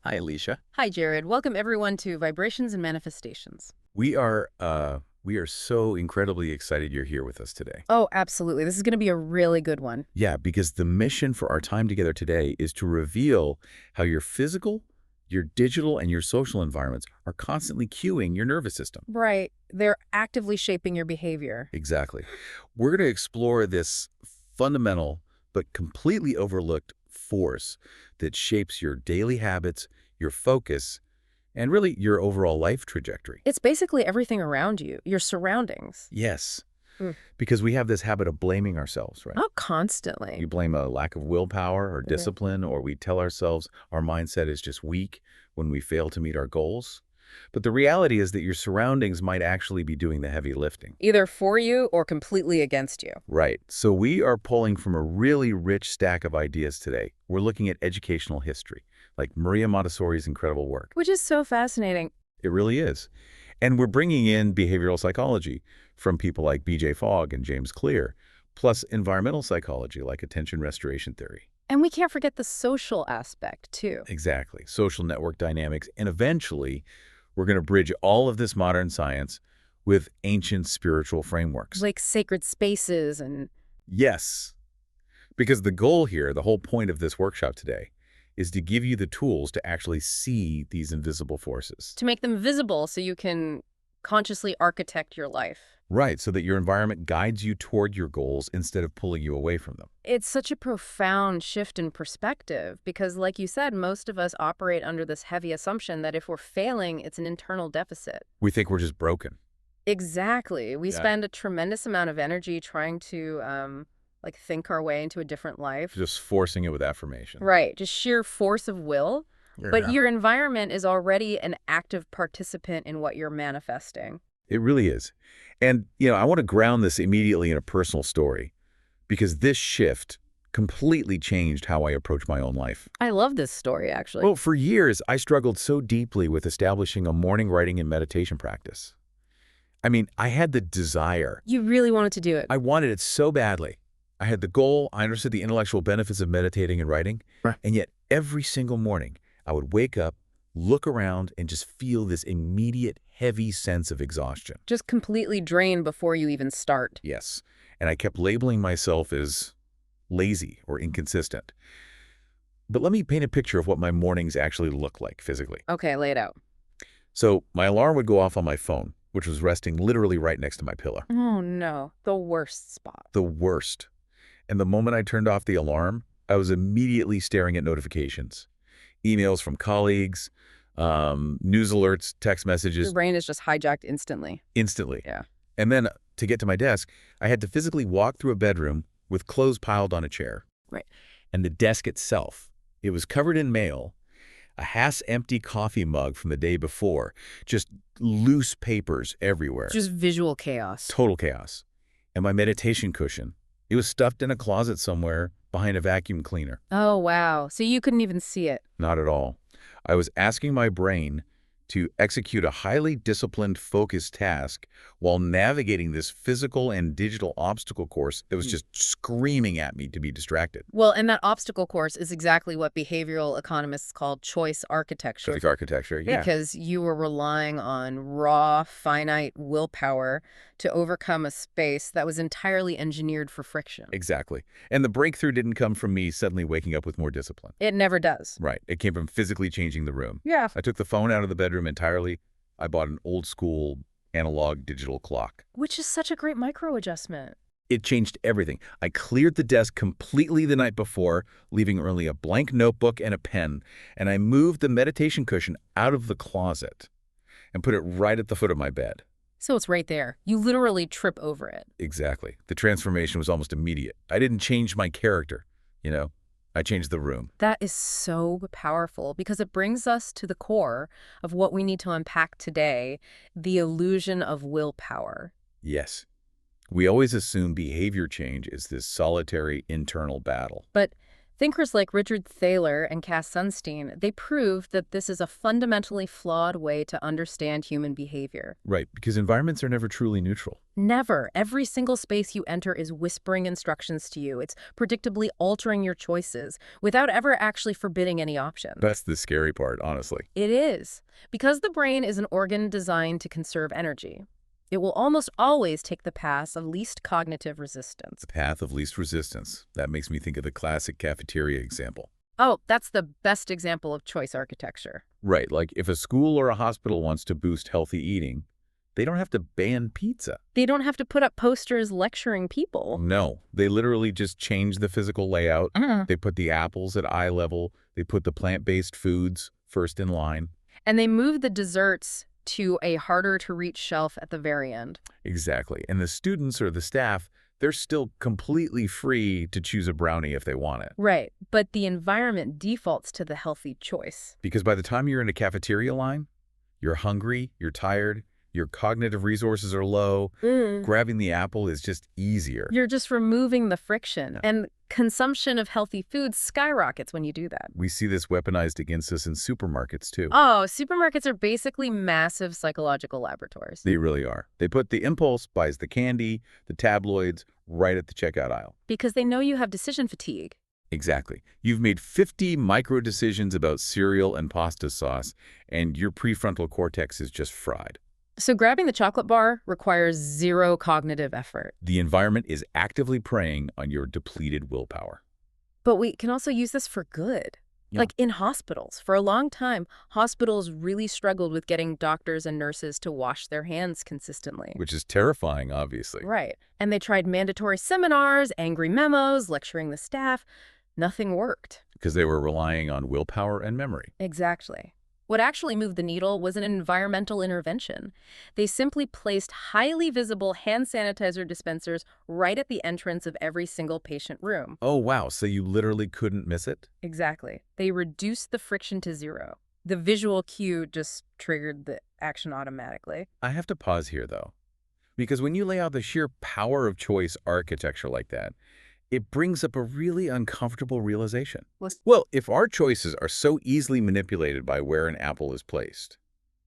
Hi, Alicia. Hi, Jared. Welcome everyone to Vibrations and Manifestations. We are so incredibly excited you're here with us today. Oh, absolutely. This is going to be a really good one. Yeah, because the mission for our time together today is to reveal how your physical, your digital, and your social environments are constantly cueing your nervous system. Right. They're actively shaping your behavior. Exactly. We're going to explore this fundamental but completely overlooked force that shapes your daily habits, your focus, and really your overall life trajectory. It's basically everything around you, your surroundings. Yes, Mm. because we have this habit of blaming ourselves, right? Oh, constantly. We blame a lack of willpower or Mhm. discipline, or we tell ourselves our mindset is just weak when we fail to meet our goals. But the reality is that your surroundings might actually be doing the heavy lifting. Either for you or completely against you. Right. So we are pulling from a really rich stack of ideas today. We're looking at educational history, like Maria Montessori's incredible work. Which is so fascinating. It really is. And we're bringing in behavioral psychology from people like B.J. Fogg and James Clear, plus environmental psychology like attention restoration theory. And we can't forget the social aspect, too. Exactly. Social network dynamics. And eventually, we're going to bridge all of this modern science with ancient spiritual frameworks. Like sacred spaces and Yes, because the goal here, the whole point of this workshop today, is to give you the tools to actually see these invisible forces. to make them visible so you can consciously architect your life. Right, so that your environment guides you toward your goals instead of pulling you away from them. It's such a profound shift in perspective because, like you said, most of us operate under this heavy assumption that if we're failing, it's an internal deficit. We think we're just broken. Exactly. We Yeah. spend a tremendous amount of energy trying to, like, think our way into a different life. Just forcing it with affirmation. Right. Just sheer force of will. But Yeah. your environment is already an active participant in what you're manifesting. It really is. And, I want to ground this immediately in a personal story because this shift completely changed how I approach my own life. I love this story, actually. Well, for years, I struggled so deeply with establishing a morning writing and meditation practice. I mean, I had the desire. You really wanted to do it. I wanted it so badly. I had the goal. I understood the intellectual benefits of meditating and writing. Right. And yet, every single morning, I would wake up, look around, and just feel this immediate, heavy sense of exhaustion. Just completely drained before you even start. Yes. And I kept labeling myself as lazy or inconsistent. But let me paint a picture of what my mornings actually look like physically. Okay, lay it out. So my alarm would go off on my phone, which was resting literally right next to my pillow. Oh, no. The worst spot. The worst. And the moment I turned off the alarm, I was immediately staring at notifications. Emails from colleagues, news alerts, text Your messages, brain is just hijacked instantly. instantly. Yeah. And then to get to my desk, I had to physically walk through a bedroom with clothes piled on a chair. Right. And the desk itself, it was covered in mail, a half-empty coffee mug from the day before, just loose papers everywhere. Just visual chaos. Total chaos. And my meditation cushion, it was stuffed in a closet somewhere behind a vacuum cleaner. Oh, wow. So you couldn't even see it. Not at all. I was asking my brain to execute a highly disciplined, focused task while navigating this physical and digital obstacle course that was just screaming at me to be distracted. Well, and that obstacle course is exactly what behavioral economists call choice architecture. Choice architecture, yeah. Because you were relying on raw, finite willpower to overcome a space that was entirely engineered for friction. Exactly. And the breakthrough didn't come from me suddenly waking up with more discipline. It never does. Right. It came from physically changing the room. Yeah. I took the phone out of the bedroom entirely. I bought an old school analog digital clock. Which is such a great micro adjustment. It changed everything. I cleared the desk completely the night before, leaving only a blank notebook and a pen, and I moved the meditation cushion out of the closet and put it right at the foot of my bed. So it's right there. You literally trip over it. Exactly. The transformation was almost immediate. I didn't change my character, I changed the room. That is so powerful because it brings us to the core of what we need to unpack today, the illusion of willpower. Yes. We always assume behavior change is this solitary internal battle. But Thinkers like Richard Thaler and Cass Sunstein, they proved that this is a fundamentally flawed way to understand human behavior. Right, because environments are never truly neutral. Never. Every single space you enter is whispering instructions to you. It's predictably altering your choices without ever actually forbidding any options. That's the scary part, honestly. It is. Because the brain is an organ designed to conserve energy, it will almost always take the path of least cognitive resistance. The path of least resistance. That makes me think of the classic cafeteria example. Oh, that's the best example of choice architecture. Right, like if a school or a hospital wants to boost healthy eating, they don't have to ban pizza. They don't have to put up posters lecturing people. No, they literally just change the physical layout. They put the apples at eye level. They put the plant-based foods first in line. And they move the desserts to a harder-to-reach shelf at the very end. Exactly. And the students or the staff, they're still completely free to choose a brownie if they want it. Right, but the environment defaults to the healthy choice. Because by the time you're in a cafeteria line, you're hungry, you're tired, your cognitive resources are low. Grabbing the apple is just easier. You're just removing the friction, and consumption of healthy foods skyrockets when you do that. We see this weaponized against us in supermarkets, too. Oh, supermarkets are basically massive psychological laboratories. They really are. They put the impulse buys the candy, the tabloids, right at the checkout aisle. Because they know you have decision fatigue. Exactly. You've made 50 micro decisions about cereal and pasta sauce, and your prefrontal cortex is just fried. So grabbing the chocolate bar requires zero cognitive effort. The environment is actively preying on your depleted willpower. But we can also use this for good. Yeah. Like in hospitals. For a long time, hospitals really struggled with getting doctors and nurses to wash their hands consistently. Which is terrifying, obviously. Right. And they tried mandatory seminars, angry memos, lecturing the staff. Nothing worked. Because they were relying on willpower and memory. Exactly. What actually moved the needle was an environmental intervention. They simply placed highly visible hand sanitizer dispensers right at the entrance of every single patient room. Oh, wow. So you literally couldn't miss it? Exactly. They reduced the friction to zero. The visual cue just triggered the action automatically. I have to pause here, though. Because when you lay out the sheer power of choice architecture like that, it brings up a really uncomfortable realization. Well, if our choices are so easily manipulated by where an apple is placed,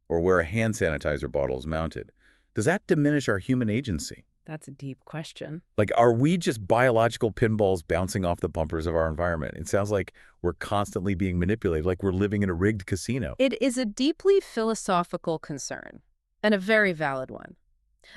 or where a hand sanitizer bottle is mounted, does that diminish our human agency? That's a deep question. Like, are we just biological pinballs bouncing off the bumpers of our environment? It sounds like we're constantly being manipulated, like we're living in a rigged casino. It is a deeply philosophical concern, and a very valid one.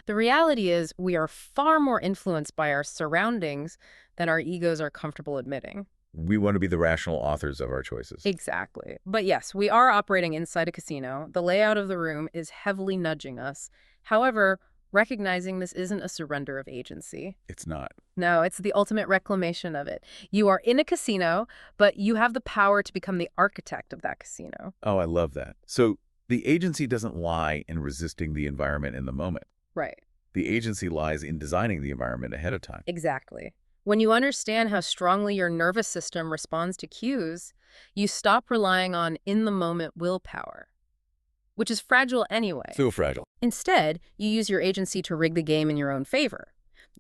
The reality is we are far more influenced by our surroundings than our egos are comfortable admitting. We want to be the rational authors of our choices. Exactly. But yes, we are operating inside a casino. The layout of the room is heavily nudging us. However, recognizing this isn't a surrender of agency. It's not. No, it's the ultimate reclamation of it. You are in a casino, but you have the power to become the architect of that casino. Oh, I love that. So the agency doesn't lie in resisting the environment in the moment. Right. The agency lies in designing the environment ahead of time. Exactly. When you understand how strongly your nervous system responds to cues, you stop relying on in-the-moment willpower, which is fragile anyway. So fragile. Instead, you use your agency to rig the game in your own favor.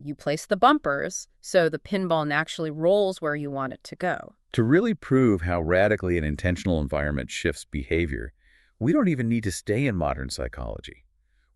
You place the bumpers, so the pinball naturally rolls where you want it to go. To really prove how radically an intentional environment shifts behavior, we don't even need to stay in modern psychology.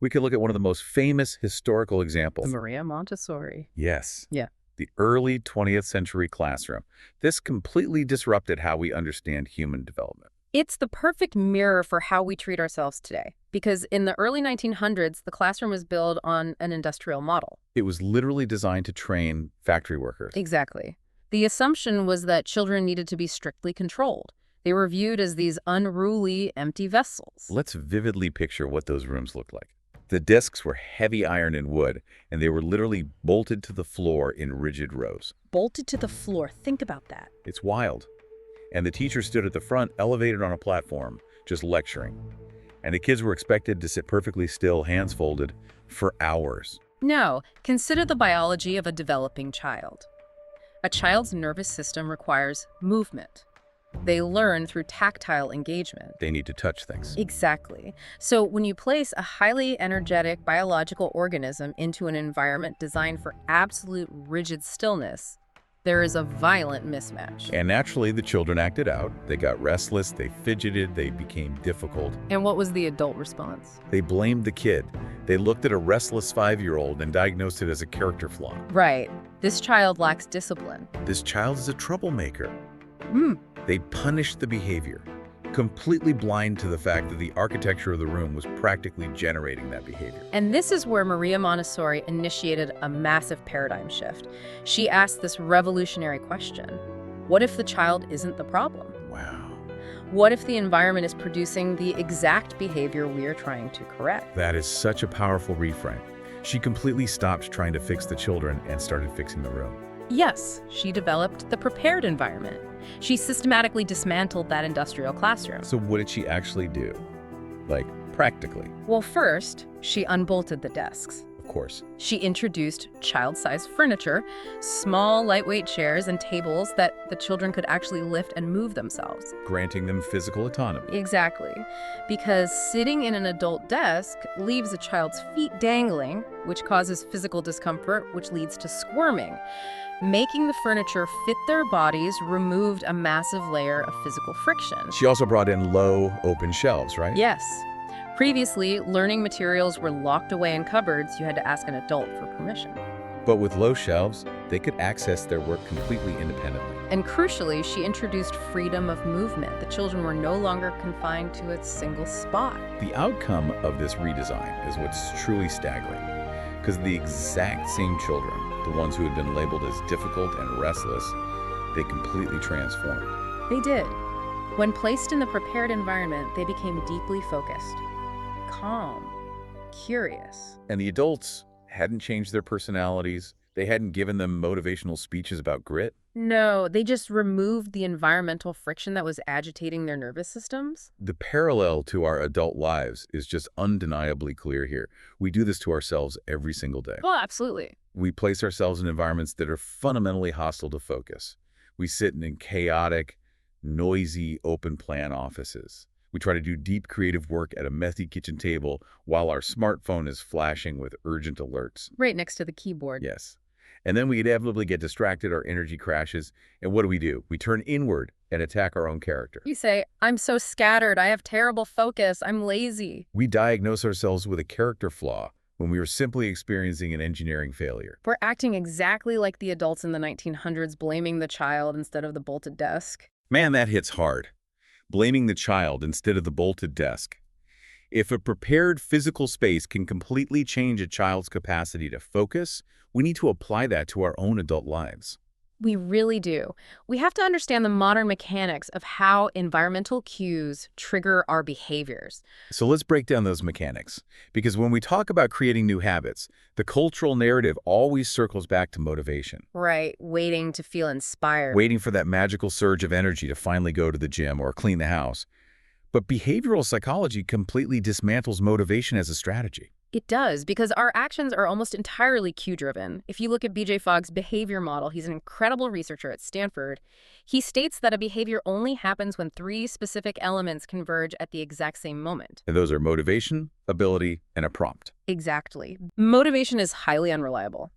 We could look at one of the most famous historical examples. Maria Montessori. Yes. Yeah. The early 20th century classroom. This completely disrupted how we understand human development. It's the perfect mirror for how we treat ourselves today. Because in the early 1900s, the classroom was built on an industrial model. It was literally designed to train factory workers. Exactly. The assumption was that children needed to be strictly controlled. They were viewed as these unruly, empty vessels. Let's vividly picture what those rooms looked like. The desks were heavy iron and wood, and they were literally bolted to the floor in rigid rows. Bolted to the floor. Think about that. It's wild. And the teacher stood at the front, elevated on a platform, just lecturing. And the kids were expected to sit perfectly still, hands folded, for hours. No, consider the biology of a developing child. A child's nervous system requires movement. They learn through tactile engagement. They need to touch things. Exactly. So when you place a highly energetic biological organism into an environment designed for absolute rigid stillness, There is a violent mismatch. And naturally, the children acted out. They got restless, they fidgeted, they became difficult. And what was the adult response? They blamed the kid. They looked at a restless 5-year-old and diagnosed it as a character flaw. Right. This child lacks discipline. This child is a troublemaker. Hmm. They punished the behavior, completely blind to the fact that the architecture of the room was practically generating that behavior. And this is where Maria Montessori initiated a massive paradigm shift. She asked this revolutionary question: what if the child isn't the problem? Wow. What if the environment is producing the exact behavior we are trying to correct? That is such a powerful reframe. She completely stopped trying to fix the children and started fixing the room. Yes, she developed the prepared environment. She systematically dismantled that industrial classroom. So what did she actually do? Like, practically, Well, first, she unbolted the desks. of course. She introduced child-sized furniture, small, lightweight chairs and tables that the children could actually lift and move themselves. Granting them physical autonomy. Exactly. Because sitting in an adult desk leaves a child's feet dangling, which causes physical discomfort, which leads to squirming. Making the furniture fit their bodies removed a massive layer of physical friction. She also brought in low, open shelves, right? Yes. Previously, learning materials were locked away in cupboards. You had to ask an adult for permission. But with low shelves, they could access their work completely independently. And crucially, she introduced freedom of movement. The children were no longer confined to a single spot. The outcome of this redesign is what's truly staggering. Because the exact same children, the ones who had been labeled as difficult and restless, they completely transformed. They did. When placed in the prepared environment, they became deeply focused, calm, curious. And the adults hadn't changed their personalities. They hadn't given them motivational speeches about grit. No, they just removed the environmental friction that was agitating their nervous systems. The parallel to our adult lives is just undeniably clear here. We do this to ourselves every single day. Well, absolutely. We place ourselves in environments that are fundamentally hostile to focus. We sit in chaotic, noisy, open-plan offices. We try to do deep creative work at a messy kitchen table while our smartphone is flashing with urgent alerts. Right next to the keyboard. Yes. And then we inevitably get distracted, our energy crashes, and what do? We turn inward and attack our own character. You say, I'm so scattered, I have terrible focus, I'm lazy. We diagnose ourselves with a character flaw when we were simply experiencing an engineering failure. We're acting exactly like the adults in the 1900s, blaming the child instead of the bolted desk. Man, that hits hard. Blaming the child instead of the bolted desk. If a prepared physical space can completely change a child's capacity to focus, we need to apply that to our own adult lives. We really do. We have to understand the modern mechanics of how environmental cues trigger our behaviors. So let's break down those mechanics. Because when we talk about creating new habits, the cultural narrative always circles back to motivation. Right, waiting to feel inspired. Waiting for that magical surge of energy to finally go to the gym or clean the house. But behavioral psychology completely dismantles motivation as a strategy. It does, because our actions are almost entirely cue-driven. If you look at B.J. Fogg's behavior model, he's an incredible researcher at Stanford. He states that a behavior only happens when 3 specific elements converge at the exact same moment. And those are motivation, ability, and a prompt. Exactly. Motivation is highly unreliable.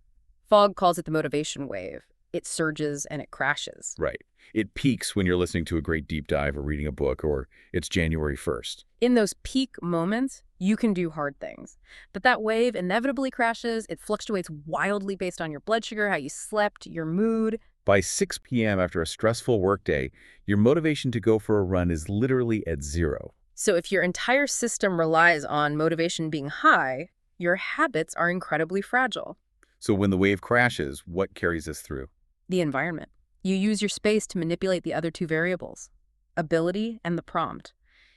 Fogg calls it the motivation wave. It surges and it crashes. Right. It peaks when you're listening to a great deep dive or reading a book, or it's January 1st. In those peak moments, you can do hard things. But that wave inevitably crashes. It fluctuates wildly based on your blood sugar, how you slept, your mood. By 6 p.m. after a stressful workday, your motivation to go for a run is literally at 0. So if your entire system relies on motivation being high, your habits are incredibly fragile. So when the wave crashes, what carries us through? The environment. You use your space to manipulate the other 2 variables, ability and the prompt.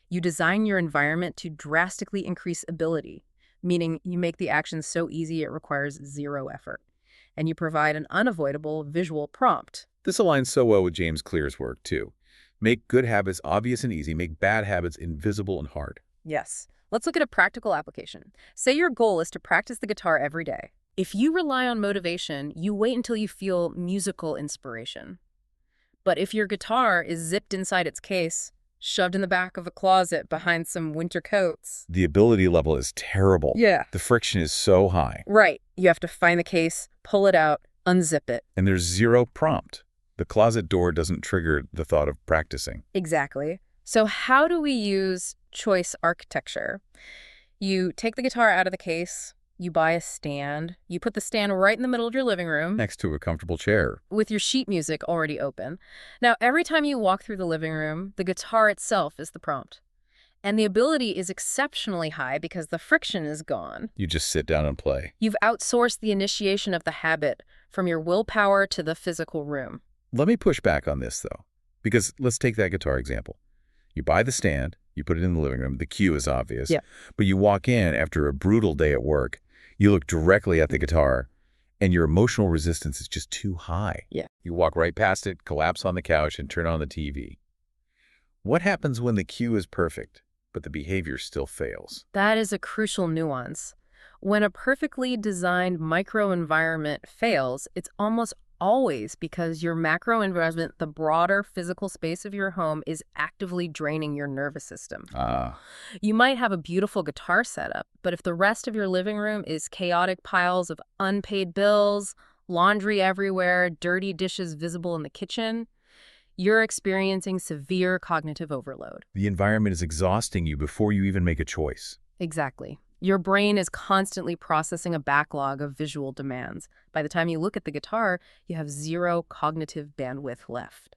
You design your environment to drastically increase ability, meaning you make the action so easy it requires 0 effort. And you provide an unavoidable visual prompt. This aligns so well with James Clear's work, too. Make good habits obvious and easy, make bad habits invisible and hard. Yes. Let's look at a practical application. Say your goal is to practice the guitar every day. If you rely on motivation, you wait until you feel musical inspiration. But if your guitar is zipped inside its case, shoved in the back of a closet behind some winter coats. The ability level is terrible. Yeah. The friction is so high. Right. You have to find the case, pull it out, unzip it. And there's zero prompt. The closet door doesn't trigger the thought of practicing. Exactly. So how do we use choice architecture? You take the guitar out of the case, you buy a stand, you put the stand right in the middle of your living room Next to a comfortable chair. with your sheet music already open. Now, every time you walk through the living room, the guitar itself is the prompt. And the ability is exceptionally high because the friction is gone. You just sit down and play. You've outsourced the initiation of the habit from your willpower to the physical room. Let me push back on this, though, because let's take that guitar example. You buy the stand, you put it in the living room, the cue is obvious, Yeah. but you walk in after a brutal day at work, you look directly at the guitar, and your emotional resistance is just too high. Yeah. You walk right past it, collapse on the couch, and turn on the TV. What happens when the cue is perfect, but the behavior still fails? That is a crucial nuance. When a perfectly designed microenvironment fails, it's almost always because your macro environment, the broader physical space of your home, is actively draining your nervous system. You might have a beautiful guitar setup, but if the rest of your living room is chaotic piles of unpaid bills, laundry everywhere, dirty dishes visible in the kitchen, you're experiencing severe cognitive overload. The environment is exhausting you before you even make a choice. Exactly. Your brain is constantly processing a backlog of visual demands. By the time you look at the guitar, you have zero cognitive bandwidth left.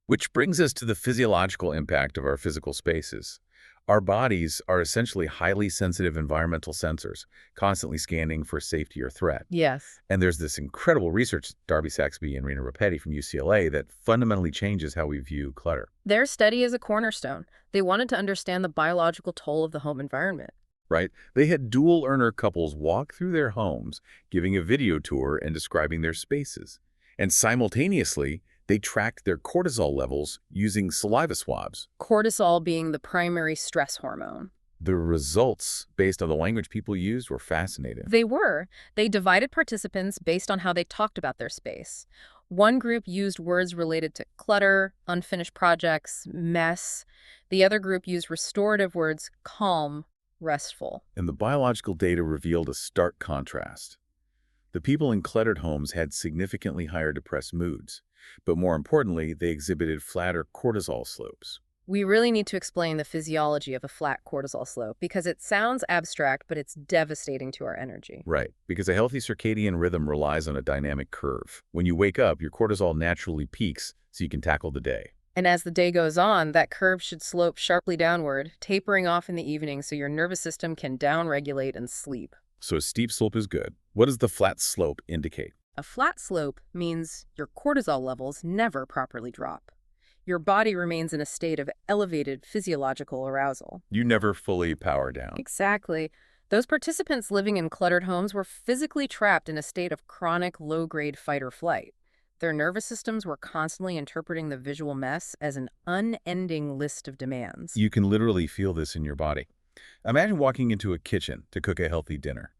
Which brings us to the physiological impact of our physical spaces. Our bodies are essentially highly sensitive environmental sensors, constantly scanning for safety or threat. Yes. And there's this incredible research, Darby Saxby and Rena Rapetti from UCLA, that fundamentally changes how we view clutter. Their study is a cornerstone. They wanted to understand the biological toll of the home environment. Right? They had dual-earner couples walk through their homes, giving a video tour and describing their spaces. And simultaneously, they tracked their cortisol levels using saliva swabs. Cortisol being the primary stress hormone. The results, based on the language people used, were fascinating. They were. They divided participants based on how they talked about their space. One group used words related to clutter, unfinished projects, mess. The other group used restorative words, calm, restful. And the biological data revealed a stark contrast. The people in cluttered homes had significantly higher depressed moods, but more importantly, they exhibited flatter cortisol slopes. We really need to explain the physiology of a flat cortisol slope because it sounds abstract, but it's devastating to our energy. Right, because a healthy circadian rhythm relies on a dynamic curve. When you wake up, your cortisol naturally peaks so you can tackle the day. And as the day goes on, that curve should slope sharply downward, tapering off in the evening so your nervous system can downregulate and sleep. So a steep slope is good. What does the flat slope indicate? A flat slope means your cortisol levels never properly drop. Your body remains in a state of elevated physiological arousal. You never fully power down. Exactly. Those participants living in cluttered homes were physically trapped in a state of chronic low-grade fight or flight. Their nervous systems were constantly interpreting the visual mess as an unending list of demands. You can literally feel this in your body. Imagine walking into a kitchen to cook a healthy dinner.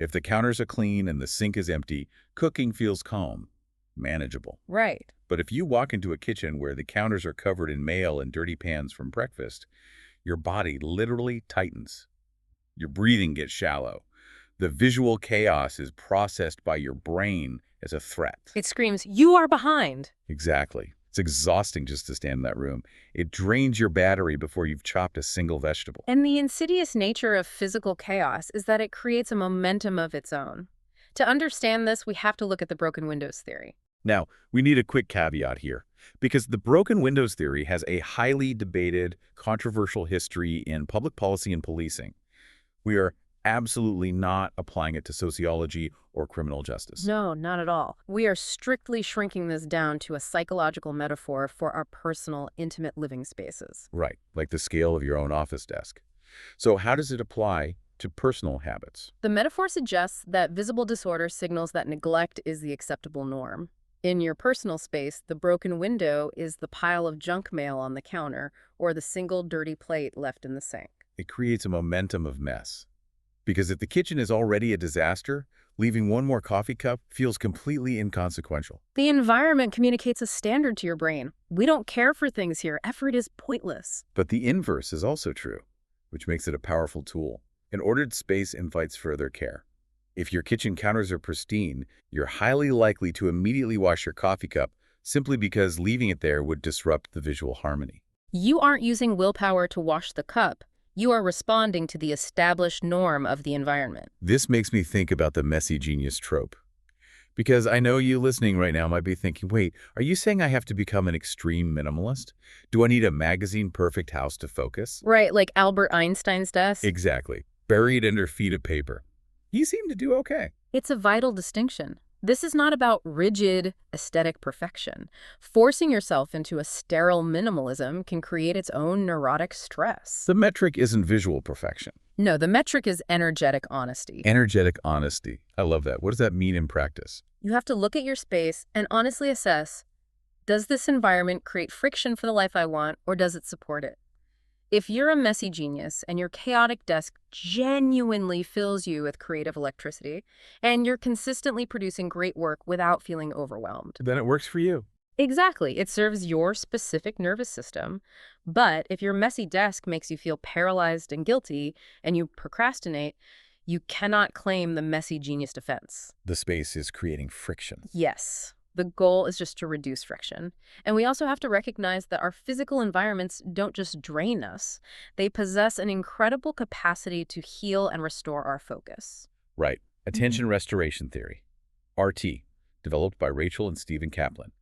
If the counters are clean and the sink is empty, cooking feels calm, manageable. Right. But if you walk into a kitchen where the counters are covered in mail and dirty pans from breakfast, your body literally tightens. Your breathing gets shallow. The visual chaos is processed by your brain as a threat. It screams, "You are behind!" Exactly. It's exhausting just to stand in that room. It drains your battery before you've chopped a single vegetable. And the insidious nature of physical chaos is that it creates a momentum of its own. To understand this, we have to look at the broken windows theory. Now, we need a quick caveat here, because the broken windows theory has a highly debated, controversial history in public policy and policing. We are absolutely not applying it to sociology or criminal justice. No, not at all. We are strictly shrinking this down to a psychological metaphor for our personal, intimate living spaces. Right, like the scale of your own office desk. So how does it apply to personal habits? The metaphor suggests that visible disorder signals that neglect is the acceptable norm. In your personal space, the broken window is the pile of junk mail on the counter or the single dirty plate left in the sink. It creates a momentum of mess. Because if the kitchen is already a disaster, leaving one more coffee cup feels completely inconsequential. The environment communicates a standard to your brain. We don't care for things here. Effort is pointless. But the inverse is also true, which makes it a powerful tool. An ordered space invites further care. If your kitchen counters are pristine, you're highly likely to immediately wash your coffee cup simply because leaving it there would disrupt the visual harmony. You aren't using willpower to wash the cup. You are responding to the established norm of the environment. This makes me think about the messy genius trope. Because I know you listening right now might be thinking, wait, are you saying I have to become an extreme minimalist? Do I need a magazine-perfect house to focus? Right, like Albert Einstein's desk? Exactly. Buried under feet of paper. You seem to do okay. It's a vital distinction. This is not about rigid, aesthetic perfection. Forcing yourself into a sterile minimalism can create its own neurotic stress. The metric isn't visual perfection. No, the metric is energetic honesty. Energetic honesty. I love that. What does that mean in practice? You have to look at your space and honestly assess, does this environment create friction for the life I want, or does it support it? If you're a messy genius and your chaotic desk genuinely fills you with creative electricity, and you're consistently producing great work without feeling overwhelmed. Then it works for you. Exactly. It serves your specific nervous system. But if your messy desk makes you feel paralyzed and guilty, and you procrastinate, you cannot claim the messy genius defense. The space is creating friction. Yes. The goal is just to reduce friction. And we also have to recognize that our physical environments don't just drain us. They possess an incredible capacity to heal and restore our focus. Right. Attention restoration theory. RT, developed by Rachel and Stephen Kaplan.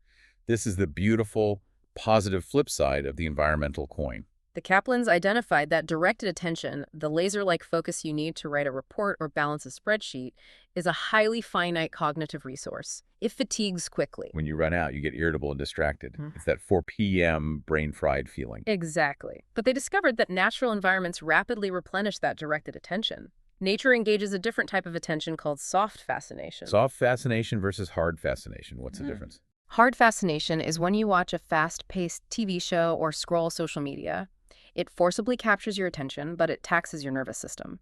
This is the beautiful, positive flip side of the environmental coin. The Kaplans identified that directed attention, the laser-like focus you need to write a report or balance a spreadsheet, is a highly finite cognitive resource. It fatigues quickly. When you run out, you get irritable and distracted. It's that 4 p.m. brain-fried feeling. Exactly. But they discovered that natural environments rapidly replenish that directed attention. Nature engages a different type of attention called soft fascination. Soft fascination versus hard fascination. What's the difference? Hard fascination is when you watch a fast-paced TV show or scroll social media. It forcibly captures your attention, but it taxes your nervous system.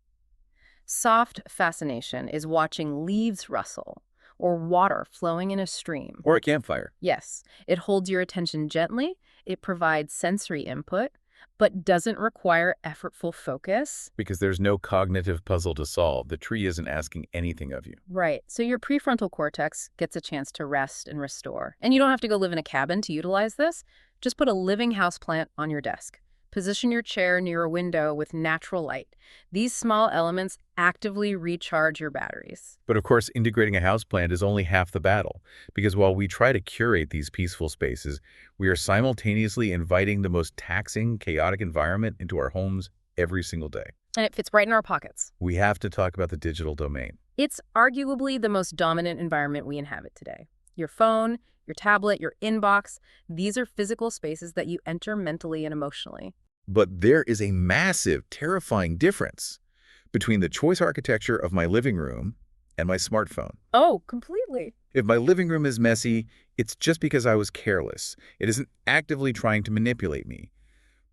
Soft fascination is watching leaves rustle or water flowing in a stream. Or a campfire. Yes, it holds your attention gently, it provides sensory input, but doesn't require effortful focus. Because there's no cognitive puzzle to solve. The tree isn't asking anything of you. Right, so your prefrontal cortex gets a chance to rest and restore. And you don't have to go live in a cabin to utilize this. Just put a living houseplant on your desk. Position your chair near a window with natural light. These small elements actively recharge your batteries. But of course, integrating a houseplant is only half the battle, because while we try to curate these peaceful spaces, we are simultaneously inviting the most taxing, chaotic environment into our homes every single day. And it fits right in our pockets. We have to talk about the digital domain. It's arguably the most dominant environment we inhabit today. Your phone, your tablet, your inbox, these are physical spaces that you enter mentally and emotionally. But there is a massive, terrifying difference between the choice architecture of my living room and my smartphone. Oh, completely. If my living room is messy, it's just because I was careless. It isn't actively trying to manipulate me.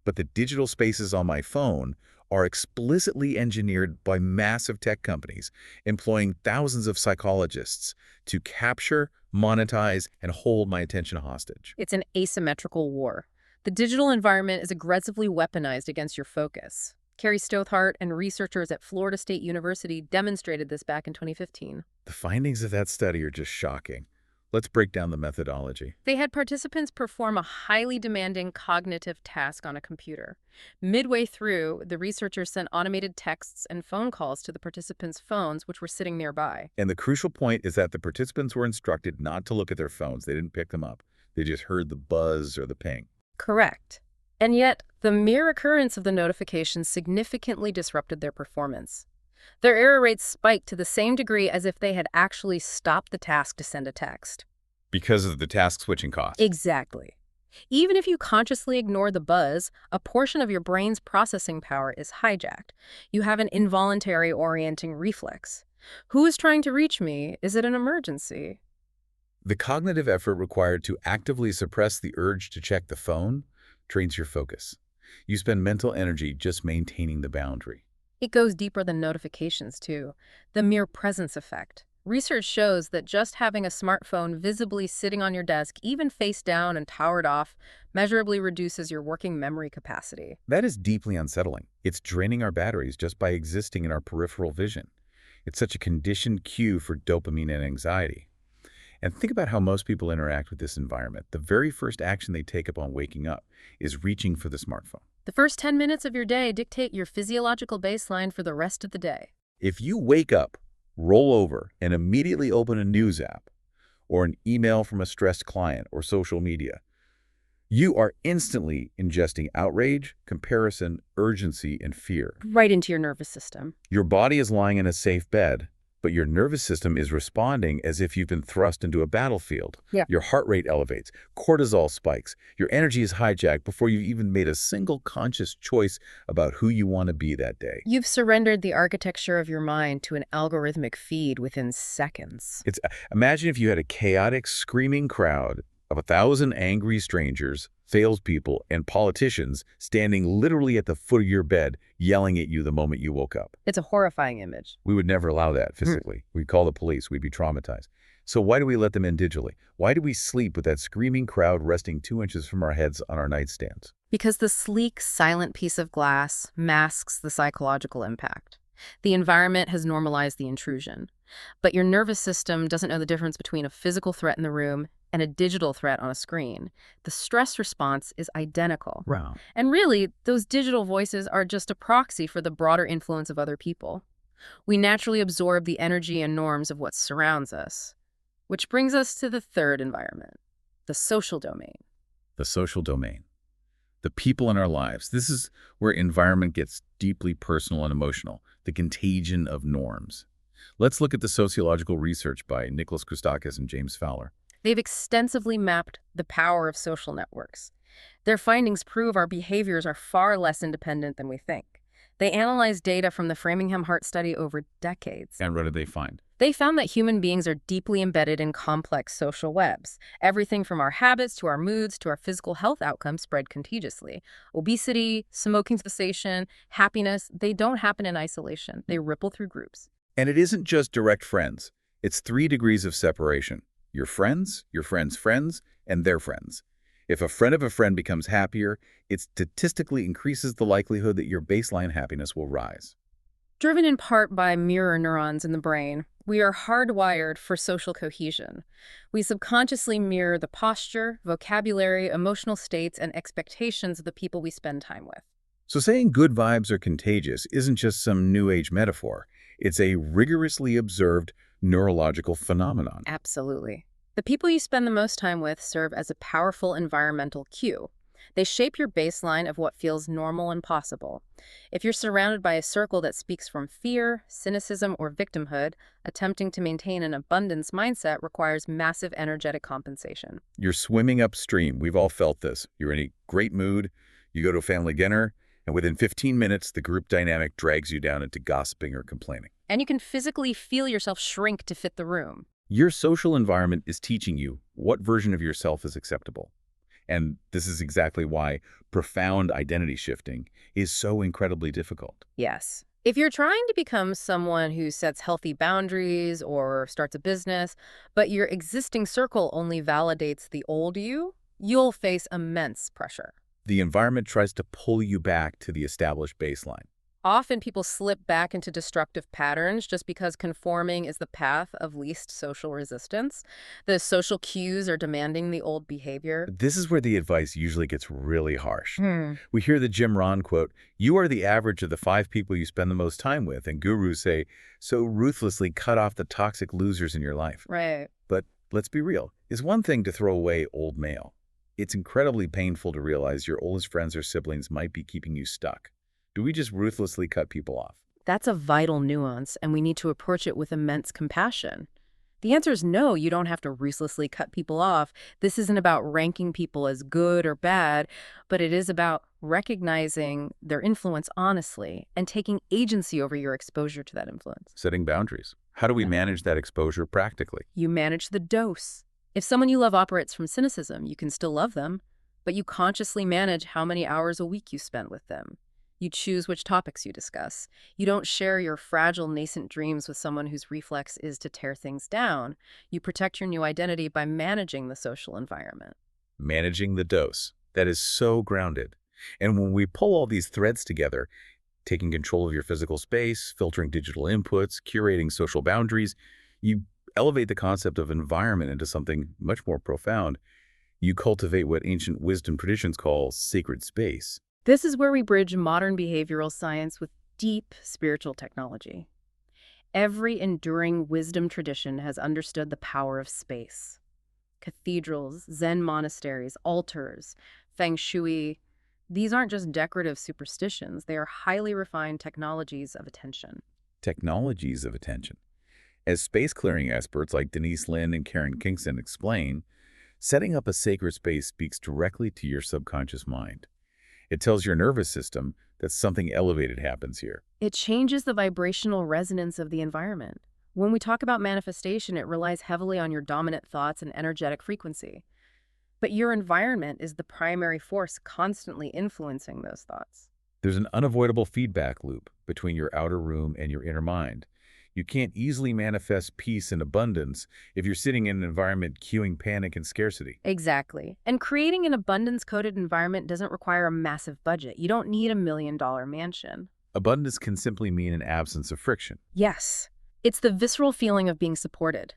But the digital spaces on my phone are explicitly engineered by massive tech companies, employing thousands of psychologists to capture, monetize, and hold my attention hostage. It's an asymmetrical war. The digital environment is aggressively weaponized against your focus. Carrie Stothart and researchers at Florida State University demonstrated this back in 2015. The findings of that study are just shocking. Let's break down the methodology. They had participants perform a highly demanding cognitive task on a computer. Midway through, the researchers sent automated texts and phone calls to the participants' phones, which were sitting nearby. And the crucial point is that the participants were instructed not to look at their phones. They didn't pick them up. They just heard the buzz or the ping. Correct. And yet, the mere occurrence of the notifications significantly disrupted their performance. Their error rates spiked to the same degree as if they had actually stopped the task to send a text. Because of the task switching cost. Exactly. Even if you consciously ignore the buzz, a portion of your brain's processing power is hijacked. You have an involuntary orienting reflex. Who is trying to reach me? Is it an emergency? The cognitive effort required to actively suppress the urge to check the phone drains your focus. You spend mental energy just maintaining the boundary. It goes deeper than notifications, too. The mere presence effect. Research shows that just having a smartphone visibly sitting on your desk, even face down and towered off, measurably reduces your working memory capacity. That is deeply unsettling. It's draining our batteries just by existing in our peripheral vision. It's such a conditioned cue for dopamine and anxiety. And think about how most people interact with this environment. The very first action they take upon waking up is reaching for the smartphone. The first 10 minutes of your day dictate your physiological baseline for the rest of the day. If you wake up, roll over, and immediately open a news app or an email from a stressed client or social media, you are instantly ingesting outrage, comparison, urgency, and fear. Right into your nervous system. Your body is lying in a safe bed, but your nervous system is responding as if you've been thrust into a battlefield. Yeah. Your heart rate elevates, cortisol spikes, your energy is hijacked before you've even made a single conscious choice about who you want to be that day. You've surrendered the architecture of your mind to an algorithmic feed within seconds. Imagine if you had a chaotic, screaming crowd of 1,000 angry strangers, salespeople, and politicians standing literally at the foot of your bed, yelling at you the moment you woke up. It's a horrifying image. We would never allow that physically. We'd call the police. We'd be traumatized. So why do we let them in digitally? Why do we sleep with that screaming crowd resting 2 inches from our heads on our nightstands? Because the sleek, silent piece of glass masks the psychological impact. The environment has normalized the intrusion. But your nervous system doesn't know the difference between a physical threat in the room and a digital threat on a screen. The stress response is identical. Wow. And really, those digital voices are just a proxy for the broader influence of other people. We naturally absorb the energy and norms of what surrounds us. Which brings us to the third environment, the social domain. The social domain. The people in our lives. This is where environment gets deeply personal and emotional, the contagion of norms. Let's look at the sociological research by Nicholas Christakis and James Fowler. They've extensively mapped the power of social networks. Their findings prove our behaviors are far less independent than we think. They analyzed data from the Framingham Heart Study over decades. And what did they find? They found that human beings are deeply embedded in complex social webs. Everything from our habits to our moods to our physical health outcomes spread contagiously. Obesity, smoking cessation, happiness, they don't happen in isolation. They ripple through groups. And it isn't just direct friends. It's 3 degrees of separation. Your friends' friends, and their friends. If a friend of a friend becomes happier, it statistically increases the likelihood that your baseline happiness will rise. Driven in part by mirror neurons in the brain, we are hardwired for social cohesion. We subconsciously mirror the posture, vocabulary, emotional states, and expectations of the people we spend time with. So saying good vibes are contagious isn't just some new age metaphor. It's a rigorously observed neurological phenomenon. Absolutely. The people you spend the most time with serve as a powerful environmental cue. They shape your baseline of what feels normal and possible. If you're surrounded by a circle that speaks from fear, cynicism, or victimhood, attempting to maintain an abundance mindset requires massive energetic compensation. You're swimming upstream. We've all felt this. You're in a great mood. You go to a family dinner, and within 15 minutes, the group dynamic drags you down into gossiping or complaining. And you can physically feel yourself shrink to fit the room. Your social environment is teaching you what version of yourself is acceptable. And this is exactly why profound identity shifting is so incredibly difficult. Yes. If you're trying to become someone who sets healthy boundaries or starts a business, but your existing circle only validates the old you, you'll face immense pressure. The environment tries to pull you back to the established baseline. Often people slip back into destructive patterns just because conforming is the path of least social resistance. The social cues are demanding the old behavior. This is where the advice usually gets really harsh. We hear the Jim Rohn quote, "You are the average of the 5 people you spend the most time with," and gurus say, so ruthlessly cut off the toxic losers in your life. Right. But let's be real. It's one thing to throw away old mail. It's incredibly painful to realize your oldest friends or siblings might be keeping you stuck. Do we just ruthlessly cut people off? That's a vital nuance, and we need to approach it with immense compassion. The answer is no, you don't have to ruthlessly cut people off. This isn't about ranking people as good or bad, but it is about recognizing their influence honestly and taking agency over your exposure to that influence. Setting boundaries. How do we manage that exposure practically? You manage the dose. If someone you love operates from cynicism, you can still love them, but you consciously manage how many hours a week you spend with them. You choose which topics you discuss. You don't share your fragile, nascent dreams with someone whose reflex is to tear things down. You protect your new identity by managing the social environment. Managing the dose. That is so grounded. And when we pull all these threads together, taking control of your physical space, filtering digital inputs, curating social boundaries. You elevate the concept of environment into something much more profound. You cultivate what ancient wisdom traditions call sacred space. This is where we bridge modern behavioral science with deep spiritual technology. Every enduring wisdom tradition has understood the power of space. Cathedrals, Zen monasteries, altars, feng shui, these aren't just decorative superstitions, they are highly refined technologies of attention. Technologies of attention. As space clearing experts like Denise Lin and Karen Kingston explain, setting up a sacred space speaks directly to your subconscious mind. It tells your nervous system that something elevated happens here. It changes the vibrational resonance of the environment. When we talk about manifestation, it relies heavily on your dominant thoughts and energetic frequency. But your environment is the primary force constantly influencing those thoughts. There's an unavoidable feedback loop between your outer room and your inner mind. You can't easily manifest peace and abundance if you're sitting in an environment cueing panic and scarcity. Exactly. And creating an abundance-coded environment doesn't require a massive budget. You don't need $1 million mansion. Abundance can simply mean an absence of friction. Yes. It's the visceral feeling of being supported.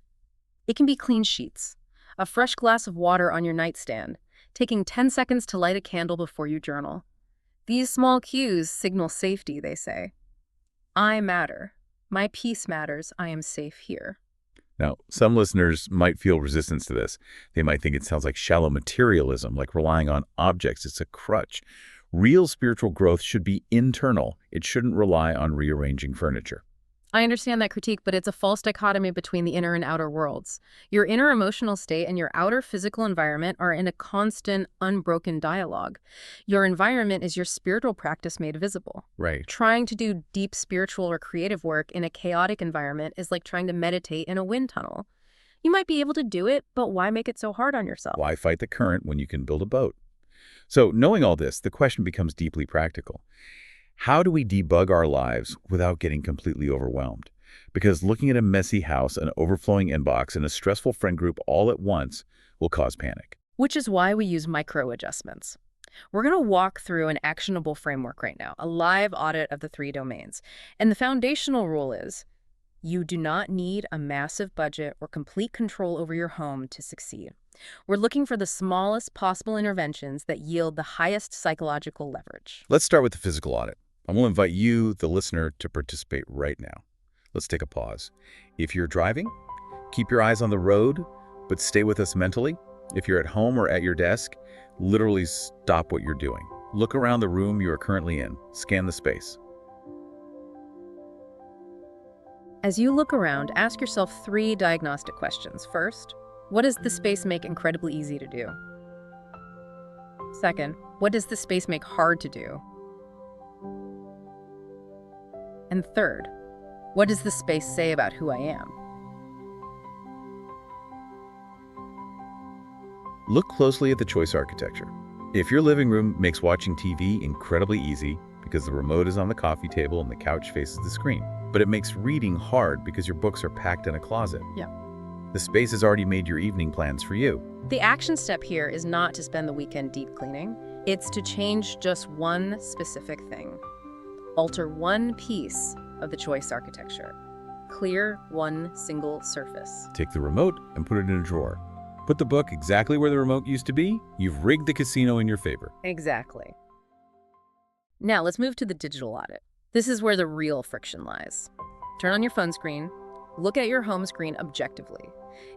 It can be clean sheets, a fresh glass of water on your nightstand, taking 10 seconds to light a candle before you journal. These small cues signal safety, they say. I matter. My peace matters. I am safe here. Now, some listeners might feel resistance to this. They might think it sounds like shallow materialism, like relying on objects. It's a crutch. Real spiritual growth should be internal. It shouldn't rely on rearranging furniture. I understand that critique, but it's a false dichotomy between the inner and outer worlds. Your inner emotional state and your outer physical environment are in a constant, unbroken dialogue. Your environment is your spiritual practice made visible. Right. Trying to do deep spiritual or creative work in a chaotic environment is like trying to meditate in a wind tunnel. You might be able to do it, but why make it so hard on yourself? Why fight the current when you can build a boat? So, knowing all this, the question becomes deeply practical. How do we debug our lives without getting completely overwhelmed? Because looking at a messy house, an overflowing inbox, and a stressful friend group all at once will cause panic. Which is why we use micro adjustments. We're going to walk through an actionable framework right now, a live audit of the 3 domains. And the foundational rule is, you do not need a massive budget or complete control over your home to succeed. We're looking for the smallest possible interventions that yield the highest psychological leverage. Let's start with the physical audit. I will invite you, the listener, to participate right now. Let's take a pause. If you're driving, keep your eyes on the road, but stay with us mentally. If you're at home or at your desk, literally stop what you're doing. Look around the room you are currently in. Scan the space. As you look around, ask yourself 3 diagnostic questions. First, what does the space make incredibly easy to do? Second, what does the space make hard to do? And third, what does the space say about who I am? Look closely at the choice architecture. If your living room makes watching TV incredibly easy because the remote is on the coffee table and the couch faces the screen, but it makes reading hard because your books are packed in a closet. Yeah. The space has already made your evening plans for you. The action step here is not to spend the weekend deep cleaning. It's to change just one specific thing. Alter one piece of the choice architecture. Clear one single surface. Take the remote and put it in a drawer. Put the book exactly where the remote used to be. You've rigged the casino in your favor. Exactly. Now let's move to the digital audit. This is where the real friction lies. Turn on your phone screen. Look at your home screen objectively.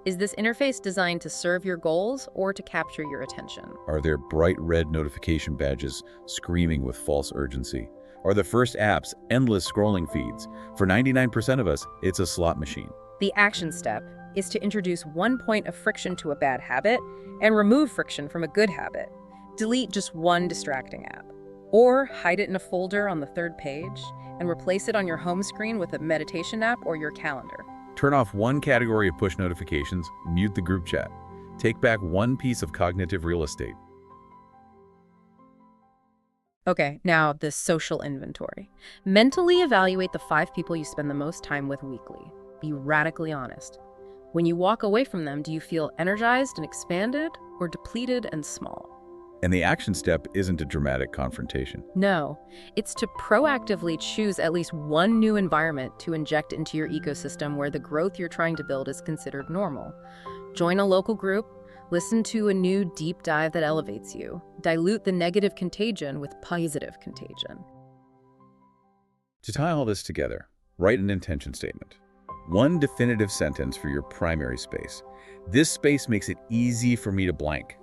Is this interface designed to serve your goals or to capture your attention? Are there bright red notification badges screaming with false urgency? Are the first apps endless scrolling feeds? For 99% of us, it's a slot machine. The action step is to introduce one point of friction to a bad habit and remove friction from a good habit. Delete just one distracting app. Or hide it in a folder on the 3rd page and replace it on your home screen with a meditation app or your calendar. Turn off one category of push notifications, mute the group chat. Take back one piece of cognitive real estate. Okay, now the social inventory. Mentally evaluate the 5 people you spend the most time with weekly. Be radically honest. When you walk away from them, do you feel energized and expanded or depleted and small? And the action step isn't a dramatic confrontation. No, it's to proactively choose at least one new environment to inject into your ecosystem where the growth you're trying to build is considered normal. Join a local group, listen to a new deep dive that elevates you, dilute the negative contagion with positive contagion. To tie all this together, write an intention statement. One definitive sentence for your primary space. This space makes it easy for me to blank.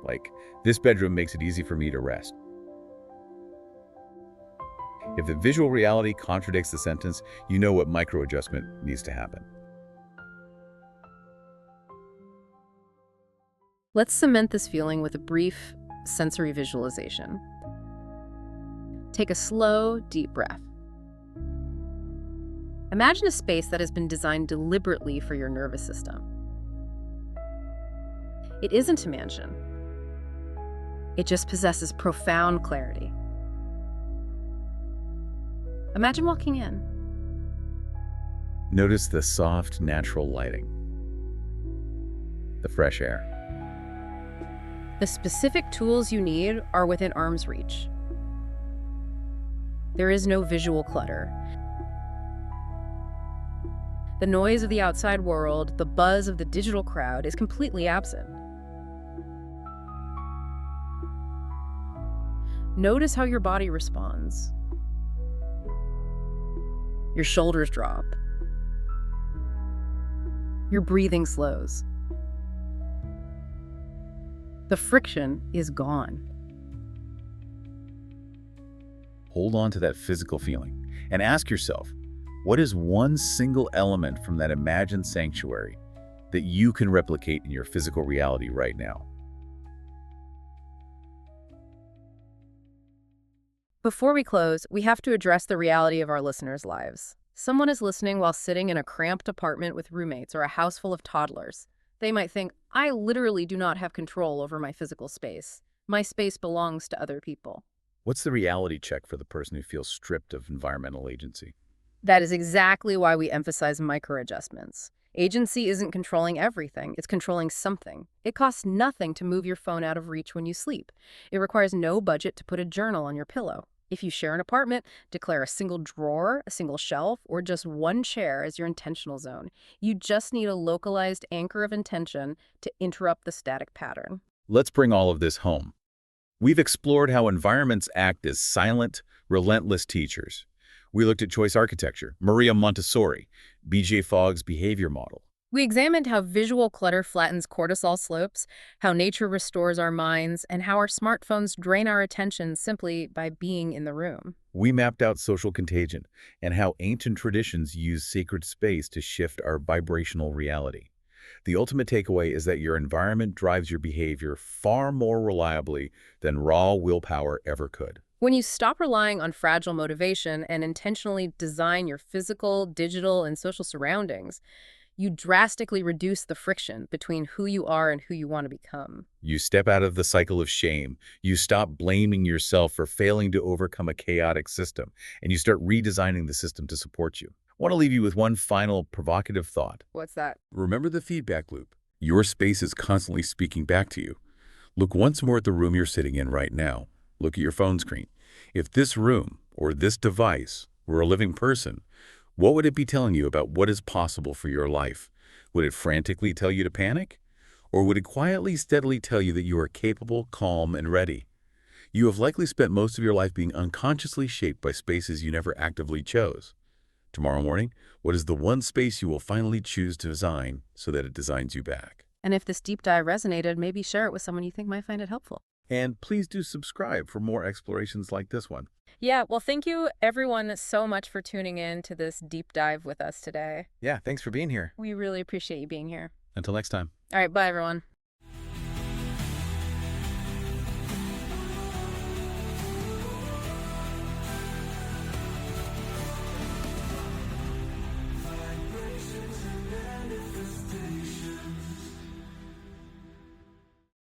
Like, this bedroom makes it easy for me to rest. If the visual reality contradicts the sentence, you know what micro-adjustment needs to happen. Let's cement this feeling with a brief sensory visualization. Take a slow, deep breath. Imagine a space that has been designed deliberately for your nervous system. It isn't a mansion. It just possesses profound clarity. Imagine walking in. Notice the soft, natural lighting, the fresh air. The specific tools you need are within arm's reach. There is no visual clutter. The noise of the outside world, the buzz of the digital crowd is completely absent. Notice how your body responds. Your shoulders drop. Your breathing slows. The friction is gone. Hold on to that physical feeling and ask yourself, what is one single element from that imagined sanctuary that you can replicate in your physical reality right now? Before we close, we have to address the reality of our listeners' lives. Someone is listening while sitting in a cramped apartment with roommates or a house full of toddlers. They might think, I literally do not have control over my physical space. My space belongs to other people. What's the reality check for the person who feels stripped of environmental agency? That is exactly why we emphasize micro-adjustments. Agency isn't controlling everything, it's controlling something. It costs nothing to move your phone out of reach when you sleep. It requires no budget to put a journal on your pillow. If you share an apartment, declare a single drawer, a single shelf, or just one chair as your intentional zone. You just need a localized anchor of intention to interrupt the static pattern. Let's bring all of this home. We've explored how environments act as silent, relentless teachers. We looked at choice architecture, Maria Montessori, B.J. Fogg's behavior model. We examined how visual clutter flattens cortisol slopes, how nature restores our minds, and how our smartphones drain our attention simply by being in the room. We mapped out social contagion and how ancient traditions use sacred space to shift our vibrational reality. The ultimate takeaway is that your environment drives your behavior far more reliably than raw willpower ever could. When you stop relying on fragile motivation and intentionally design your physical, digital, and social surroundings, you drastically reduce the friction between who you are and who you want to become. You step out of the cycle of shame. You stop blaming yourself for failing to overcome a chaotic system, and you start redesigning the system to support you. I want to leave you with one final provocative thought. What's that? Remember the feedback loop. Your space is constantly speaking back to you. Look once more at the room you're sitting in right now. Look at your phone screen. If this room or this device were a living person, what would it be telling you about what is possible for your life? Would it frantically tell you to panic? Or would it quietly, steadily tell you that you are capable, calm, and ready? You have likely spent most of your life being unconsciously shaped by spaces you never actively chose. Tomorrow morning, what is the one space you will finally choose to design so that it designs you back? And if this deep dive resonated, maybe share it with someone you think might find it helpful. And please do subscribe for more explorations like this one. Yeah, well, thank you everyone so much for tuning in to this deep dive with us today. Yeah, thanks for being here. We really appreciate you being here. Until next time. All right, bye everyone.